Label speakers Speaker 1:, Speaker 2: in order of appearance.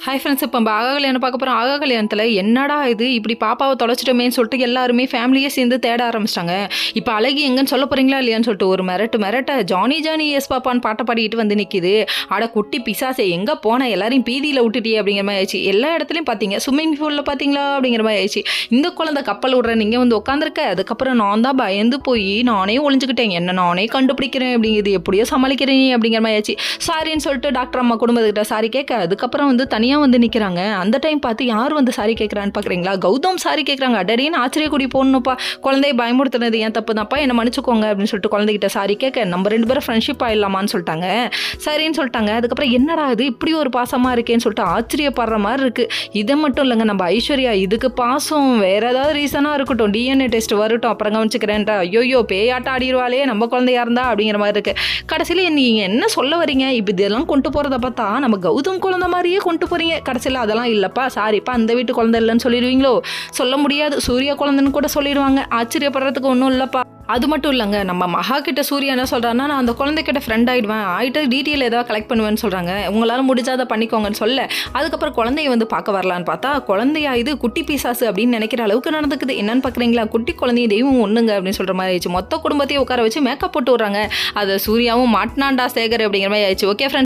Speaker 1: Hi friends, இப்போ ஆகா கல்யாணம் பார்க்க போகிறோம். ஆகா கல்யாணத்தில் என்னடா இது இப்படி பாப்பாவை தொலைச்சிட்டோமேன்னு சொல்லிட்டு எல்லாருமே ஃபேமிலியே சேர்ந்து தேட ஆரம்பிச்சிட்டாங்க. இப்போ அழகி எங்கன்னு சொல்ல போகிறீங்களா இல்லையான்னு சொல்லிட்டு ஒரு மிரட்ட ஜானி ஜானி எஸ் பாப்பான்னு பாட்டை பாடிட்டு வந்து நிற்கிது. அட குட்டி பிசாசே எங்கே போன எல்லாரையும் பீதியில் விட்டுட்டியே அப்படிங்கிற மாதிரி ஆயிடுச்சு. எல்லா இடத்துலையும் பார்த்தீங்க, ஸ்விம்மிங் பூலில் பார்த்தீங்களா அப்படிங்கிற மாதிரி ஆயிடுச்சு. இந்த குழந்தை கப்பல் விடுற நீங்கள் வந்து உட்காந்துருக்க. அதுக்கப்புறம் நான் தான் பயந்து போய் நானே ஒளிஞ்சுக்கிட்டேன், என்ன நானே கண்டுபிடிக்கிறேன் அப்படிங்கிறது எப்படியோ சமாளிக்கிறேன் அப்படிங்கிற மாதிரி ஆயிடுச்சு. சாரின்னு சொல்லிட்டு டாக்டர் அம்மா குடும்பத்துக்கிட்ட சாரி கேட்க அதுக்கப்புறம் வந்து தனியாக வந்து நிற்கிறாங்க. அந்த டைம் பார்த்து யார் வந்து சாரி கேட்குறான்னு பார்க்குறீங்களா? கௌதம் சாரி கேட்குறாங்க. அடடின்னு ஆச்சரியக்கூடி போடணுப்பா, குழந்தைய பயமுறுத்துனது ஏன் தப்பு தான்ப்பா, என்ன மன்னிச்சுக்கோங்க அப்படின்னு சொல்லிட்டு குழந்தைகிட்ட சாரி கேட்க நம்ம 2 பேரும் ஃப்ரெண்ட்ஷிப் ஆயிடலாமான்னு சொல்லிட்டாங்க. சரின்னு சொல்லிட்டாங்க. அதுக்கப்புறம் என்னடா இது இப்படி ஒரு பாசமாக இருக்கேன்னு சொல்லிட்டு ஆச்சரியப்படுற மாதிரி இருக்குது. இதை மட்டும் இல்லைங்க, நம்ம ஐஸ்வர்யா இதுக்கு பாசம் வேறு ஏதாவது ரீசனாக இருக்கட்டும், டிஎன்ஏ டெஸ்ட் வரட்டும் அப்புறம் கவனிச்சுக்கிறேன்டா. ஐயோ பேயாட்ட ஆடிடுவாளே நம்ம குழந்தையா இருந்தா அப்படிங்கிற மாதிரி இருக்குது. கடைசியில் நீங்கள் என்ன சொல்ல வரீங்க? இப்போ இதெல்லாம் கொண்டு போகிறத பார்த்தா நம்ம கௌதம் குழந்தை மாதிரியே கொண்டு போகிறீங்க. கடைசியில் அதெல்லாம் இல்லைப்பா, சாரிப்பா அந்த வீட்டு குழந்தை இல்லைன்னு சொல்லிடுவீங்களோ? சொல்ல முடியாது, சூர்யா குழந்தைன்னு கூட சொல்லிடுவாங்க. ஆச்சரியப்படுறதுக்கு ஒன்றும் இல்லைப்பா. அது மட்டும் இல்லைங்க, நம்ம மகா கிட்ட சூர்யா என்ன சொல்கிறான்னா, நான் அந்த குழந்தைகிட்ட ஃப்ரெண்ட் ஆகிட்டு டீட்டெயில் ஏதாவது கலெக்ட் பண்ணுவேன்னு சொல்கிறாங்க. உங்களால் முடிஞ்சால் அதை பண்ணிக்கோங்கன்னு சொல்ல அதுக்கப்புறம் குழந்தைய வந்து பார்க்க வரலான்னு பார்த்தா குழந்தையா இது குட்டி பீசாசு அப்படின்னு நினைக்கிற அளவுக்கு நடந்துக்குது. என்னன்னு பார்க்குறீங்களா? குட்டி குழந்தைய தெய்வம் ஒன்றுங்க அப்படின்னு சொல்கிற மாதிரி ஆயிடுச்சு. மொத்த குடும்பத்தையும் உட்கார வச்சு மேக்கப் போட்டு விட்றாங்க. அதை சூர்யாவும் மாட்டினாண்டா சேகர் அப்படிங்கிற மாதிரி ஆயிடுச்சு. Okay friends.